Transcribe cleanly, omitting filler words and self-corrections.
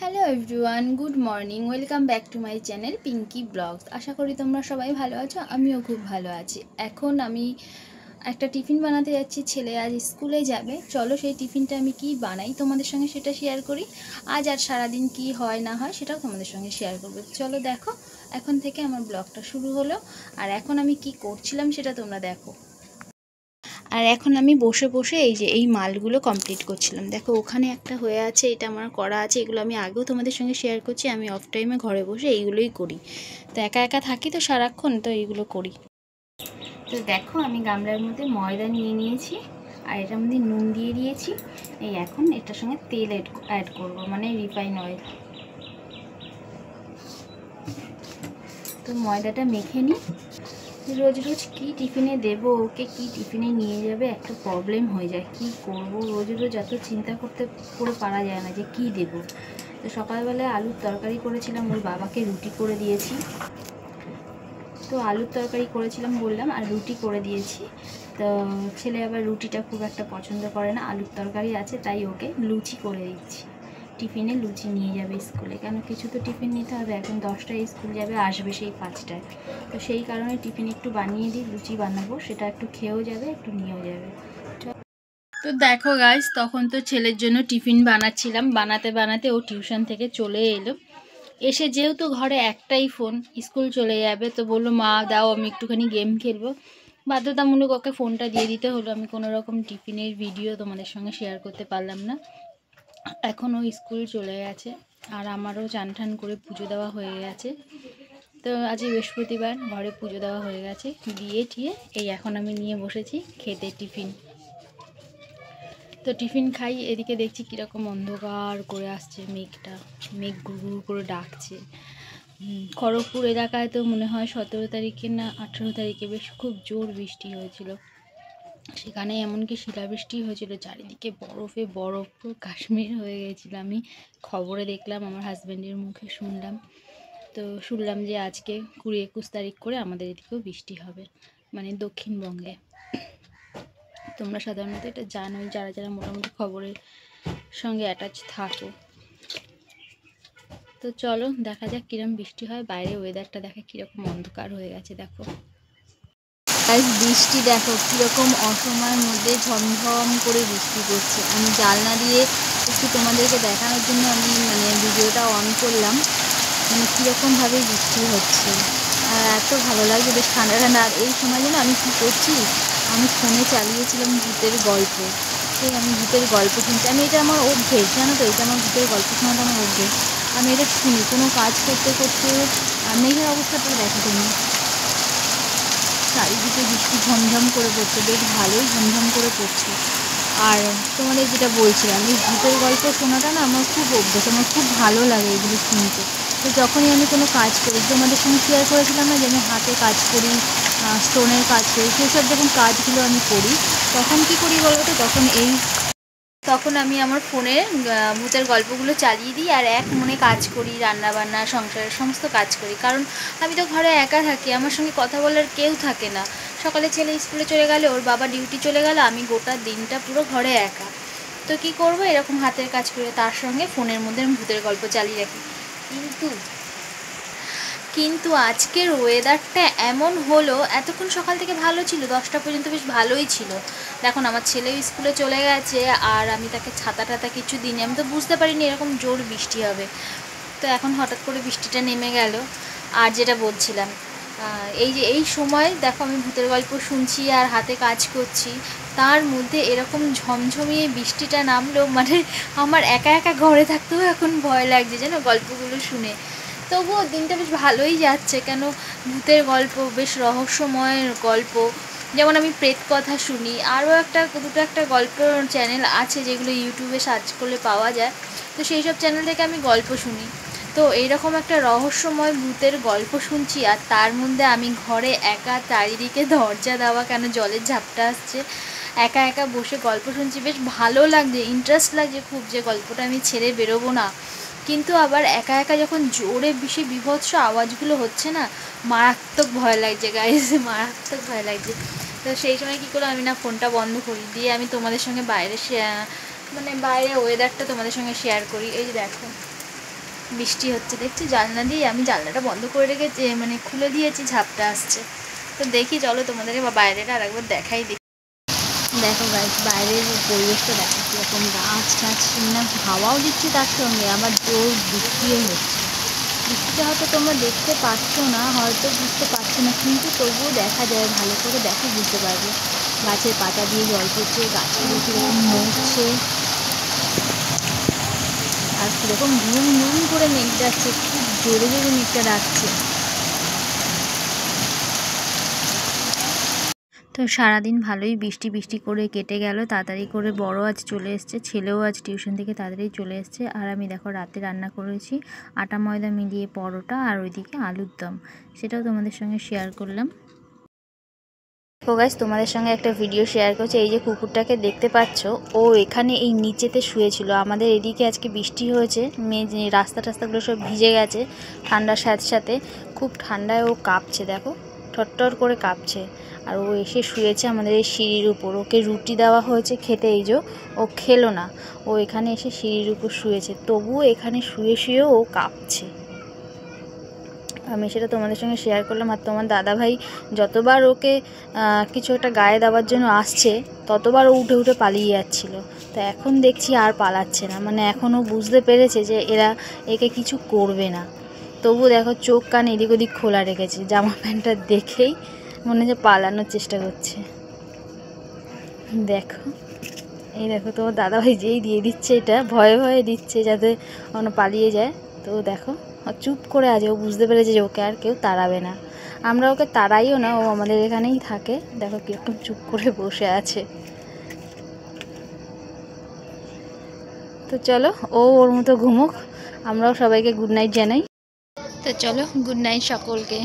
Hello everyone, good morning. Welcome back to my channel Pinki vlogs. আশা করি তোমরা সবাই ভালো আছো, আমিও খুব ভালো আছি। এখন আমি একটা টিফিন বানাতে যাচ্ছি, ছেলে আজ স্কুলে যাবে। চলো সেই টিফিনটা আমি কি বানাই তোমাদের সঙ্গে সেটা শেয়ার করি। আজ আর সারাদিন কি হয় না হয় সেটাও তোমাদের সঙ্গে শেয়ার করবো। চলো দেখো, এখন থেকে আমার ব্লগটা শুরু হলো। আর এখন আমি কি করছিলাম সেটা তোমরা দেখো। আর এখন আমি বসে বসে এই মালগুলো কমপ্লিট করছিলাম। দেখো ওখানে একটা হয়ে আছে, এটা আমার করা আছে। এগুলো আমি আগেও তোমাদের সঙ্গে শেয়ার করছি। আমি অফ টাইমে ঘরে বসে এইগুলোই করি। তো একা একা থাকি তো সারাক্ষণ, তো এইগুলো করি। তো দেখো আমি গামলার মধ্যে ময়দা নিয়ে নিয়েছি, আর এটার মধ্যে নুন দিয়ে দিয়েছি। এই এখন এটার সঙ্গে তেল অ্যাড করব, মানে রিফাইন অয়েল। তো ময়দাটা মেখে নিই। রোজ রোজ কি টিফিনে দেবো ওকে, কি টিফিনে নিয়ে যাবে, একটা প্রবলেম হয়ে যায়। কি করব, রোজ রোজ এত চিন্তা করে পারা যায় না যে কি দেব। তো সকালবেলায় আলুর তরকারি করেছিলাম, ওর বাবাকে রুটি করে দিয়েছি। তো আলুর তরকারি করেছিলাম বললাম, আর রুটি করে দিয়েছি। তো ছেলে আবার রুটিটা খুব একটা পছন্দ করে না, আলুর তরকারি আছে তাই ওকে লুচি করে দিচ্ছি। টিফিনে লুচি নিয়ে যাবে স্কুলে, কেন কিছু তো টিফিন নিতে হবে। এখন 10টায় স্কুল যাবে, আসবে সেই 5টায়। তো সেই কারণে টিফিন একটু বানিয়ে দিই, লুচি বানাবো, সেটা একটু খেয়েও যাবে একটু নিয়েও যাবে। তো দেখো গাইস, তখন তো ছেলের জন্য টিফিন বানাচ্ছিলাম, বানাতে বানাতে ও টিউশন থেকে চলে এলো। এসে যেহেতু ঘরে একটাই ফোন, স্কুল চলে যাবে, তো বললো মা দাও আমি একটুখানি গেম খেলবো। বাধ্যতামূলক ওকে ফোনটা দিয়ে দিতে হলো। আমি কোনো রকম টিফিনের ভিডিও তোমাদের সঙ্গে শেয়ার করতে পারলাম না। এখনও স্কুল চলে গেছে, আর আমারও চান ঠান করে পুজো দেওয়া হয়ে গেছে। তো আজ বৃহস্পতিবার, ঘরে পুজো দেওয়া হয়ে গেছে, দিয়ে ঠিয়ে এই এখন আমি নিয়ে বসেছি খেতে টিফিন। তো টিফিন খাই, এদিকে দেখছি কীরকম অন্ধকার করে আসছে মেঘটা, মেঘ গুড় গুড় করে ডাকছে। খড়গপুর এলাকায় তো মনে হয় 17 তারিখে না 18 তারিখে বেশ খুব জোর বৃষ্টি হয়েছিল। সেখানে এমনকি শিলাবৃষ্টি হয়েছিল, চারিদিকে বরফে বরফ, পুরো কাশ্মীর হয়ে গেছিলো। আমি খবরে দেখলাম, আমার হাজব্যান্ডের মুখে শুনলাম। তো শুনলাম যে আজকে 20-21 তারিখ করে আমাদের এদিকেও বৃষ্টি হবে, মানে দক্ষিণবঙ্গে। তোমরা সাধারণত এটা জানোই, যারা যারা মোটামুটি খবরের সঙ্গে অ্যাটাচ থাকো। তো চলো দেখা যাক কীরকম বৃষ্টি হয়। বাইরে ওয়েদারটা দেখে কীরকম অন্ধকার হয়ে গেছে। দেখো বৃষ্টি দেখো কীরকম অসময়ের মধ্যে ঝমঝম করে বৃষ্টি পড়ছে। আমি জানলা দিয়ে একটু তোমাদেরকে দেখানোর জন্য আমি ভিডিওটা অন করলাম, কীরকমভাবে বৃষ্টি হচ্ছে। আর এত ভালো লাগছে, বেশ ঠান্ডা ঠান্ডা। আর এই সময় যেন আমি কী করছি, আমি ফোনে চালিয়েছিলাম ভূতের গল্প। সেই আমি ভূতের গল্প শুনছি। আমি এটা আমার অভ্যেস, জানো তো, এটা আমার ভূতের গল্প শোনাটা আমার অভ্যেস। আমি এটা শুনি কোনো কাজ করতে করতে। মেঘের অবস্থাটা দেখো তুমি, চারিদিকে বৃষ্টি ঝমঝম করে পড়ছে, বেশ ভালোই ঝমঝম করে পড়ছে। আর তোমাদের যেটা বলছিলাম, এই ভূতের গল্প শোনাটা না আমার খুব অভ্যেস, আমার খুব ভালো লাগে এগুলো শুনতে। তো যখনই আমি কোনো কাজ করি, তোমাদের সঙ্গে শেয়ার করেছিলাম না যে আমি হাতে কাজ করি, স্টোনের কাজ করি, সেসব যখন কাজগুলো আমি করি তখন কী করি বলো তো, তখন আমি আমার ফোনে ভূতের গল্পগুলো চালিয়ে দিই, আর এক মনে কাজ করি, রান্নাবান্না সংসারের সমস্ত কাজ করি। কারণ আমি তো ঘরে একা থাকি, আমার সঙ্গে কথা বলার কেউ থাকে না। সকালে ছেলে স্কুলে চলে গেলে, ওর বাবা ডিউটি চলে গেলে, আমি গোটা দিনটা পুরো ঘরে একা। তো কি করব, এরকম হাতের কাজ করে তার সঙ্গে ফোনের মধ্যে আমি ভূতের গল্প চালিয়ে রাখি। কিন্তু আজকের ওয়েদারটা এমন হলো, এতক্ষণ সকাল থেকে ভালো ছিল, 10টা পর্যন্ত বেশ ভালোই ছিল। দেখুন আমার ছেলেও স্কুলে চলে গেছে, আর আমি তাকে ছাতা টাতা কিছু দিইনি। আমি তো বুঝতে পারিনি এরকম জোর বৃষ্টি হবে। তো এখন হঠাৎ করে বৃষ্টিটা নেমে গেল। আর যেটা বলছিলাম, এই সময় দেখো আমি ভূতের গল্প শুনছি আর হাতে কাজ করছি, তার মধ্যে এরকম ঝমঝমিয়ে বৃষ্টিটা নামলো, মানে আমার একা একা ঘরে থাকতেও এখন ভয় লাগছে যেন গল্পগুলো শুনে। তবুও দিনটা বেশ ভালোই যাচ্ছে, কেন ভূতের গল্প, বেশ রহস্যময় গল্প। যেমন আমি প্রেত কথা শুনি, আরও দুটো একটা গল্প চ্যানেল আছে যেগুলো ইউটিউবে সার্চ করলে পাওয়া যায়। তো সেই সব চ্যানেল থেকে আমি গল্প শুনি। তো এইরকম একটা রহস্যময় ভূতের গল্প শুনছি, আর তার মধ্যে আমি ঘরে একা, চারিদিকে দরজা দেওয়া, কেন জলের ঝাপটা আসছে, একা একা বসে গল্প শুনছি। বেশ ভালো লাগছে, ইন্টারেস্ট লাগছে খুব, যে গল্পটা আমি ছেড়ে বেরোবো না। কিন্তু আবার একা একা যখন জোরে বেশি বীভৎস আওয়াজগুলো হচ্ছে না, মারাত্মক ভয় লাগছে গাইস, মারাত্মক ভয় লাগছে। তো সেই সময় কী করলাম, আমি না ফোনটা বন্ধ করি, দিয়ে আমি তোমাদের সঙ্গে বাইরে ওয়েদারটা তোমাদের সঙ্গে শেয়ার করি। এই যে দেখো বৃষ্টি হচ্ছে দেখছি জানলা দিয়ে, আমি জানলাটা বন্ধ করে রেখেছি, মানে খুলে দিয়েছি, ঝাপটা আসছে। তো দেখি চলো তোমাদেরকে বাইরেটা আর একবার দেখাই দিই। দেখো গাইস, বাইরের পরিবেশটা দেখো কীরকম, গাছ টাছ না, হাওয়াও দিচ্ছে তার সঙ্গে, আবার জোর বৃষ্টিও হচ্ছে। বৃষ্টিটা হয়তো তোমরা দেখতে পাচ্ছ না, হয়তো বুঝতে পারছো না, কিন্তু তবুও দেখা যায়, ভালো করে দেখো বুঝতে পারবে। গাছের পাতা দিয়ে জল পড়ছে, গাছগুলো কীরকম নড়ছে, আর কীরকম ঘুম ঘুম করে মেঘ যাচ্ছে, খুব জোরে জোরে মেঘটা ডাকছে। তো সারাদিন ভালোই বৃষ্টি বৃষ্টি করে কেটে গেল, তাড়াতাড়ি করে বড় আজ চলে এসছে, ছেলেও আজ টিউশন থেকে তাড়াতাড়ি চলে এসছে। আর আমি দেখো রাতে রান্না করেছি আটা ময়দা মিলিয়ে পরোটা, আর ওইদিকে আলুর দম, সেটাও তোমাদের সঙ্গে শেয়ার করলাম। তো গাইস, তোমাদের সঙ্গে একটা ভিডিও শেয়ার করছি। এই যে কুকুরটাকে দেখতে পাচ্ছ, ও এখানে এই নিচেতে শুয়েছিল। আমাদের এদিকে আজকে বৃষ্টি হয়েছে, রাস্তা টাস্তাগুলো সব ভিজে গেছে ঠান্ডার সাথে সাথে, খুব ঠান্ডায় ও কাঁপছে, দেখো ঠট্টর করে কাঁপছে। আর ও এসে শুয়েছে আমাদের এই সিঁড়ির উপর, ওকে রুটি দেওয়া হয়েছে খেতে, এই যে ও খেলো না, ও এখানে এসে সিঁড়ির উপর শুয়েছে, তবুও এখানে শুয়ে শুয়েও ও কাঁপছে। আমি সেটা তোমাদের সঙ্গে শেয়ার করলাম। আর তোমার দাদাভাই যতবার ওকে কিছু একটা গায়ে দেওয়ার জন্য আসছে, ততবার ও উঠে উঠে পালিয়ে যাচ্ছিলো। তো এখন দেখছি আর পালাচ্ছে না, মানে এখনও বুঝতে পেরেছে যে এরা একে কিছু করবে না। তবু দেখো চোখ কান এদিক ওদিক খোলা রেখেছে, জামা প্যান্টটা দেখেই মনে হচ্ছে পালানোর চেষ্টা করছে। দেখো, এই দেখো তোমার দাদাভাই যেই দিয়ে দিচ্ছে, এটা ভয়ে ভয়ে দিচ্ছে যাতে অন্য পালিয়ে যায়। তো দেখো চুপ করে আছে, ও বুঝতে পেরেছে যে ওকে আর কেউ তাড়াবে না। আমরা ওকে তাড়াইও না, ও আমাদের এখানেই থাকে। দেখো কীরকম চুপ করে বসে আছে। তো চলো, ও ওর মতো ঘুমুক, আমরাও সবাইকে গুড নাইট জানাই। তো চলো, গুড নাইট সকলকে।